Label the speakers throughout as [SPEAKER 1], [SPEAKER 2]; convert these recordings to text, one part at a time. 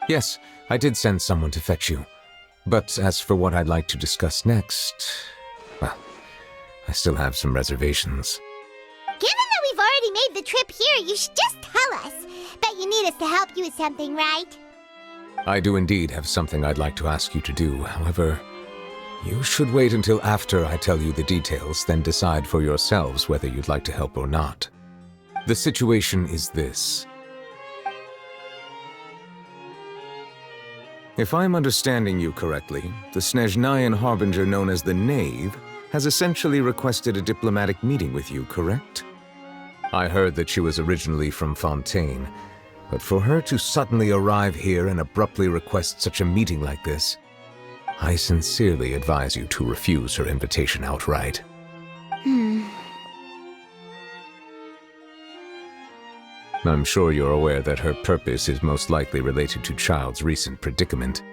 [SPEAKER 1] Yes, I did send someone to fetch you. But as for what I'd like to discuss next, well, I still have some reservations.
[SPEAKER 2] Given that we've already made the trip here, you should just tell us. Bet you need us to help you with something, right?
[SPEAKER 1] I do indeed have something I'd like to ask you to do. However, you should wait until after I tell you the details, then decide for yourselves whether you'd like to help or not. The situation is this. If I'm understanding you correctly, the Snezhnayan harbinger known as the Knave has essentially requested a diplomatic meeting with you, correct? I heard that she was originally from Fontaine, but for her to suddenly arrive here and abruptly request such a meeting like this, I sincerely advise you to refuse her invitation outright. I'm sure you're aware that her purpose is most likely related to Child's recent predicament.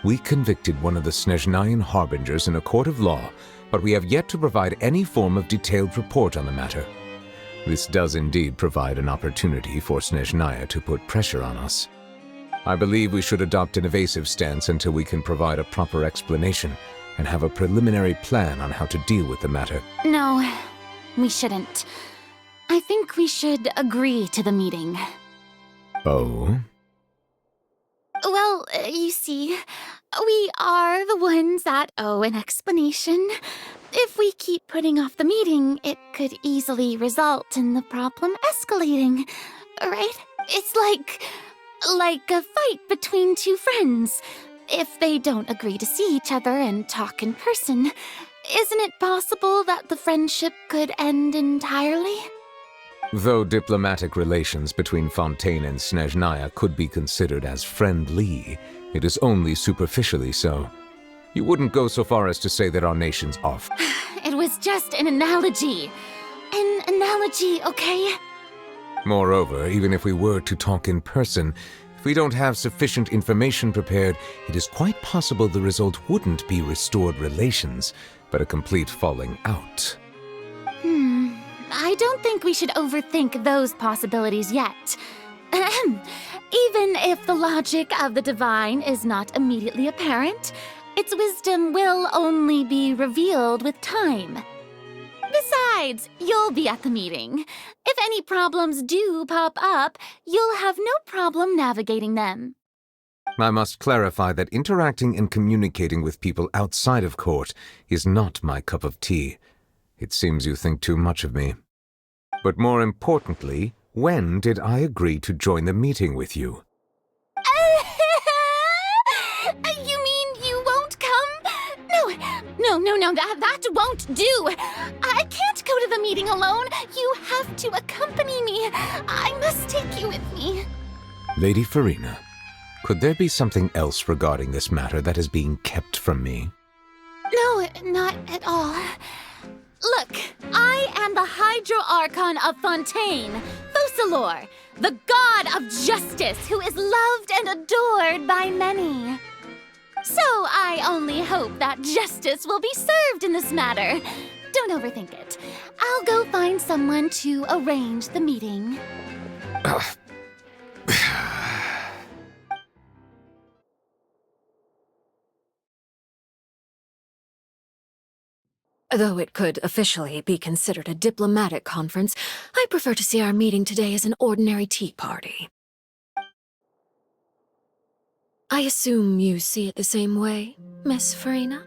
[SPEAKER 1] We convicted one of the Snezhnayan harbingers in a court of law, but we have yet to provide any form of detailed report on the matter. This does indeed provide an opportunity for Snezhnaya to put pressure on us. I believe we should adopt an evasive stance until we can provide a proper explanation and have a preliminary plan on how to deal with the matter.
[SPEAKER 3] No, we shouldn't. I think we should agree to the meeting.
[SPEAKER 1] Oh?
[SPEAKER 3] Well, you see, we are the ones that owe an explanation. If we keep putting off the meeting, it could easily result in the problem escalating, right? It's like a fight between two friends. If they don't agree to see each other and talk in person, isn't it possible that the friendship could end entirely?
[SPEAKER 1] Though diplomatic relations between Fontaine and Snezhnaya could be considered as friendly, it is only superficially so. You wouldn't go so far as to say that our nations are...
[SPEAKER 3] It was just an analogy. An analogy, okay?
[SPEAKER 1] Moreover, even if we were to talk in person, if we don't have sufficient information prepared, it is quite possible the result wouldn't be restored relations, but a complete falling out.
[SPEAKER 3] I don't think we should overthink those possibilities yet. Even if the logic of the divine is not immediately apparent, its wisdom will only be revealed with time. Besides, you'll be at the meeting. If any problems do pop up, you'll have no problem navigating them.
[SPEAKER 1] I must clarify that interacting and communicating with people outside of court is not my cup of tea. It seems you think too much of me. But more importantly, when did I agree to join the meeting with you?
[SPEAKER 3] You mean you won't come? No, that won't do. I can't go to the meeting alone. You have to accompany me. I must take you with me.
[SPEAKER 1] Lady Farina, could there be something else regarding this matter that is being kept from me?
[SPEAKER 3] No, not at all. Look, I am the Hydro-Archon of Fontaine, Focalor, the god of justice who is loved and adored by many. So I only hope that justice will be served in this matter. Don't overthink it. I'll go find someone to arrange the meeting.
[SPEAKER 4] Though it could officially be considered a diplomatic conference, I prefer to see our meeting today as an ordinary tea party. I assume you see it the same way, Miss Farina?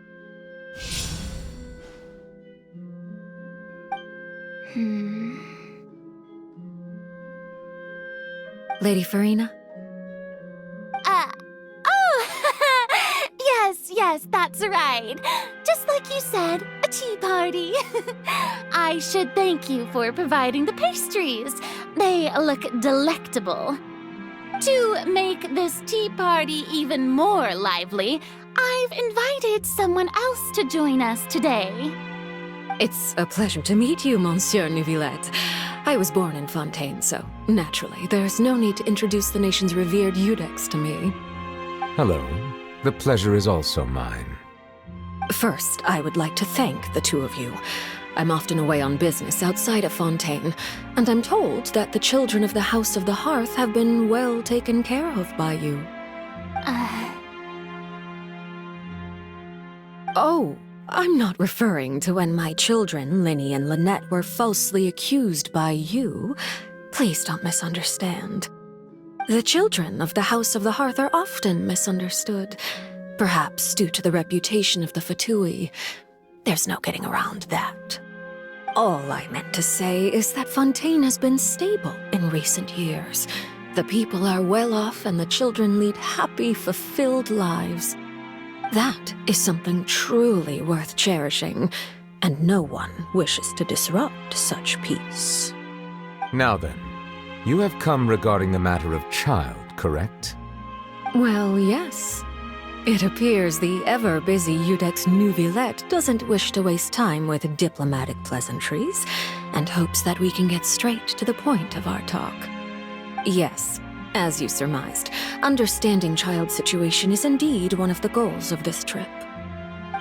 [SPEAKER 4] Lady Farina?
[SPEAKER 3] Yes, that's right. Just like you said, a tea party. I should thank you for providing the pastries. They look delectable. To make this tea party even more lively, I've invited someone else to join us today.
[SPEAKER 4] It's a pleasure to meet you, Monsieur Neuvillette. I was born in Fontaine, so naturally, there's no need to introduce the nation's revered Eudex to me.
[SPEAKER 1] Hello. The pleasure is also mine.
[SPEAKER 4] First, I would like to thank the two of you. I'm often away on business outside of Fontaine, and I'm told that the children of the House of the Hearth have been well taken care of by you. Oh, I'm not referring to when my children, Linny and Lynette, were falsely accused by you. Please don't misunderstand. The children of the House of the Hearth are often misunderstood, perhaps due to the reputation of the Fatui. There's no getting around that. All I meant to say is that Fontaine has been stable in recent years. The people are well off and the children lead happy, fulfilled lives. That is something truly worth cherishing, and no one wishes to disrupt such peace.
[SPEAKER 1] Now then, you have come regarding the matter of child, correct?
[SPEAKER 4] Well, yes. It appears the ever-busy Iudex Neuvillette doesn't wish to waste time with diplomatic pleasantries, and hopes that we can get straight to the point of our talk. Yes, as you surmised, understanding child's situation is indeed one of the goals of this trip.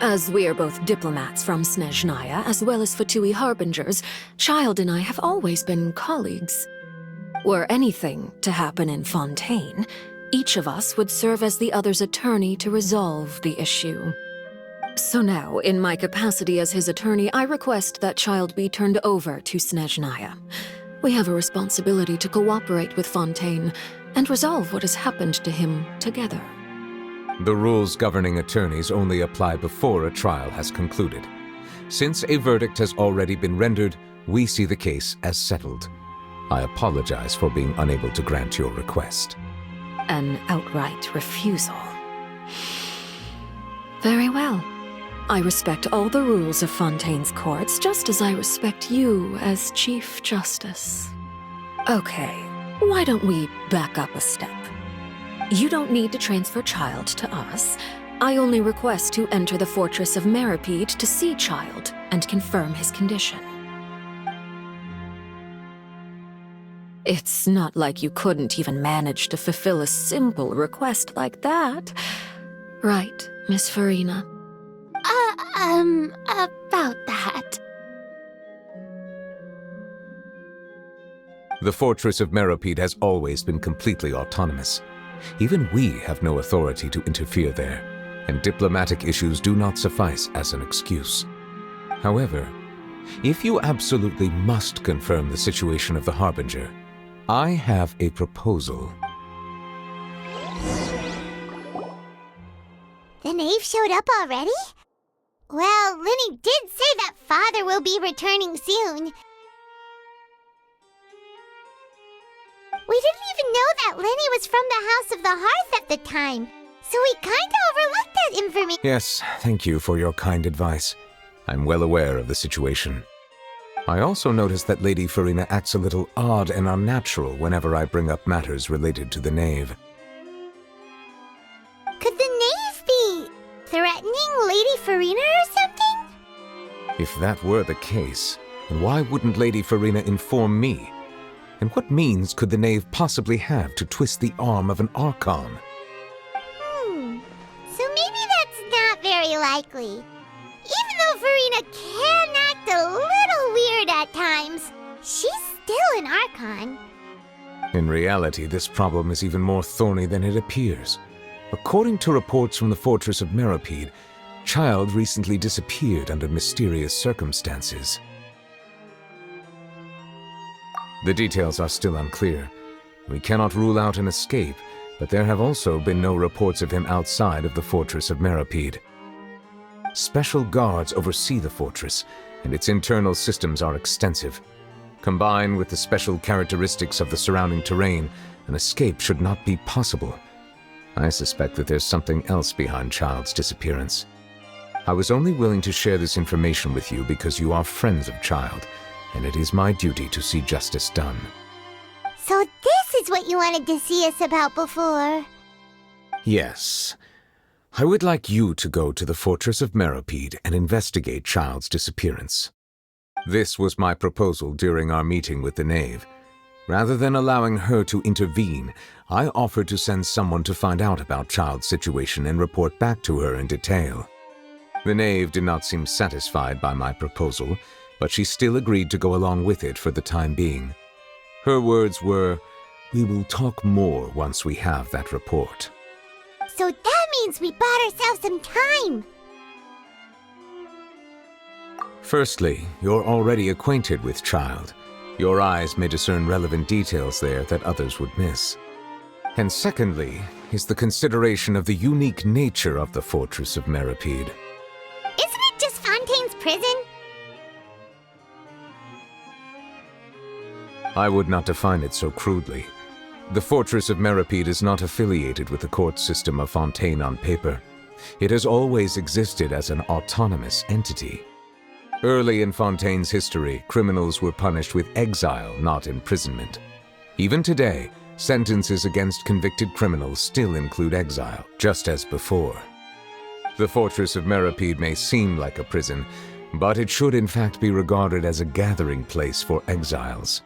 [SPEAKER 4] As we are both diplomats from Snezhnaya as well as Fatui harbingers, Child and I have always been colleagues. Were anything to happen in Fontaine, each of us would serve as the other's attorney to resolve the issue. So now, in my capacity as his attorney, I request that Child be turned over to Snezhnaya. We have a responsibility to cooperate with Fontaine and resolve what has happened to him together.
[SPEAKER 1] The rules governing attorneys only apply before a trial has concluded. Since a verdict has already been rendered, we see the case as settled. I apologize for being unable to grant your request.
[SPEAKER 4] An outright refusal. Very well. I respect all the rules of Fontaine's courts, just as I respect you as Chief Justice. Okay, why don't we back up a step? You don't need to transfer Child to us. I only request to enter the fortress of Meripede to see Child and confirm his condition. It's not like you couldn't even manage to fulfill a simple request like that. Right, Miss Farina?
[SPEAKER 3] About that.
[SPEAKER 1] The fortress of Meripede has always been completely autonomous. Even we have no authority to interfere there, and diplomatic issues do not suffice as an excuse. However, if you absolutely must confirm the situation of the Harbinger, I have a proposal.
[SPEAKER 2] The knave showed up already? Well, Linny did say that Father will be returning soon. We didn't even know that Linny was from the House of the Hearth at the time, so we kinda overlooked that information.
[SPEAKER 1] Yes, thank you for your kind advice. I'm well aware of the situation. I also noticed that Lady Farina acts a little odd and unnatural whenever I bring up matters related to the knave.
[SPEAKER 2] Could the knave be threatening Lady Farina or something?
[SPEAKER 1] If that were the case, then why wouldn't Lady Farina inform me? And what means could the knave possibly have to twist the arm of an Archon?
[SPEAKER 2] So maybe that's not very likely. Even though Farina can act a little weird at times, she's still an Archon.
[SPEAKER 1] In reality, this problem is even more thorny than it appears. According to reports from the fortress of Meripede, Child recently disappeared under mysterious circumstances. The details are still unclear. We cannot rule out an escape, but there have also been no reports of him outside of the fortress of Meripede. Special guards oversee the fortress, and its internal systems are extensive. Combined with the special characteristics of the surrounding terrain, an escape should not be possible. I suspect that there's something else behind Child's disappearance. I was only willing to share this information with you because you are friends of Child, and it is my duty to see justice done.
[SPEAKER 2] So this is what you wanted to see us about before.
[SPEAKER 1] Yes. I would like you to go to the fortress of Meripede and investigate Child's disappearance. This was my proposal during our meeting with the knave. Rather than allowing her to intervene, I offered to send someone to find out about Child's situation and report back to her in detail. The knave did not seem satisfied by my proposal, but she still agreed to go along with it for the time being. Her words were, "We will talk more once we have that report."
[SPEAKER 2] So that means we bought ourselves some time.
[SPEAKER 1] Firstly, you're already acquainted with Child. Your eyes may discern relevant details there that others would miss. And secondly, is the consideration of the unique nature of the Fortress of Meripede.
[SPEAKER 2] Isn't it just Fontaine's prison?
[SPEAKER 1] I would not define it so crudely. The Fortress of Meripede is not affiliated with the court system of Fontaine on paper. It has always existed as an autonomous entity. Early in Fontaine's history, criminals were punished with exile, not imprisonment. Even today, sentences against convicted criminals still include exile, just as before. The Fortress of Meripede may seem like a prison, but it should in fact be regarded as a gathering place for exiles.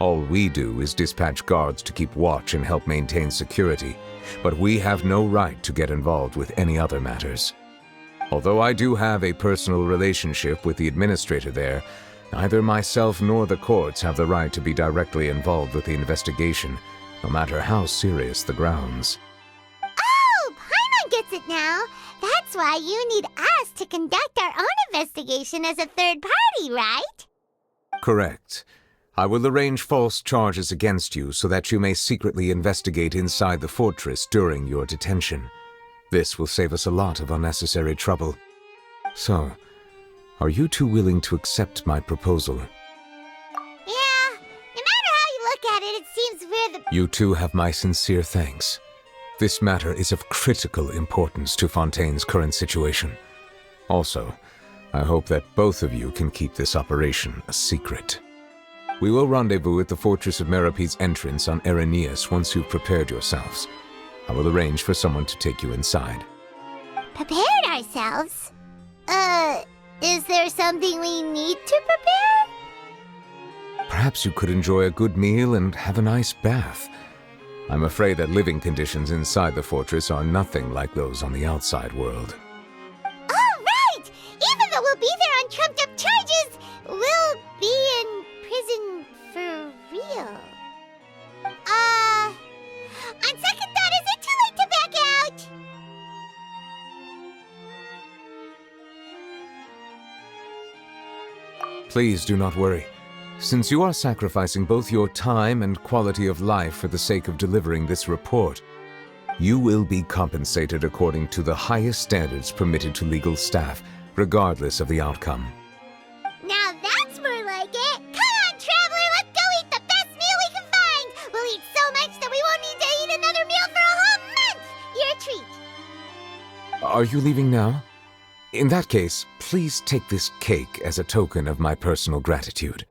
[SPEAKER 1] All we do is dispatch guards to keep watch and help maintain security, but we have no right to get involved with any other matters. Although I do have a personal relationship with the administrator there, neither myself nor the courts have the right to be directly involved with the investigation, no matter how serious the grounds.
[SPEAKER 2] Oh, Paimon gets it now. That's why you need us to conduct our own investigation as a third party, right?
[SPEAKER 1] Correct. I will arrange false charges against you so that you may secretly investigate inside the fortress during your detention. This will save us a lot of unnecessary trouble. So, are you two willing to accept my proposal?
[SPEAKER 2] Yeah, no matter how you look at it, it seems we're the...
[SPEAKER 1] You two have my sincere thanks. This matter is of critical importance to Fontaine's current situation. Also, I hope that both of you can keep this operation a secret. We will rendezvous at the Fortress of Meripede's entrance on Irenaeus once you've prepared yourselves. I will arrange for someone to take you inside.
[SPEAKER 2] Prepared ourselves? Is there something we need to prepare?
[SPEAKER 1] Perhaps you could enjoy a good meal and have a nice bath. I'm afraid that living conditions inside the fortress are nothing like those on the outside world.
[SPEAKER 2] Oh, right! Even though we'll be there on trumped-up charges, we'll be in prison for real. On second thought, is it too late to back out?
[SPEAKER 1] Please do not worry. Since you are sacrificing both your time and quality of life for the sake of delivering this report, you will be compensated according to the highest standards permitted to legal staff, regardless of the outcome.
[SPEAKER 2] Now that's more like it. Come on, traveler, let's go eat the best meal we can find. We'll eat so much that we won't need to eat another meal for a whole month. Your treat.
[SPEAKER 1] Are you leaving now? In that case, please take this cake as a token of my personal gratitude.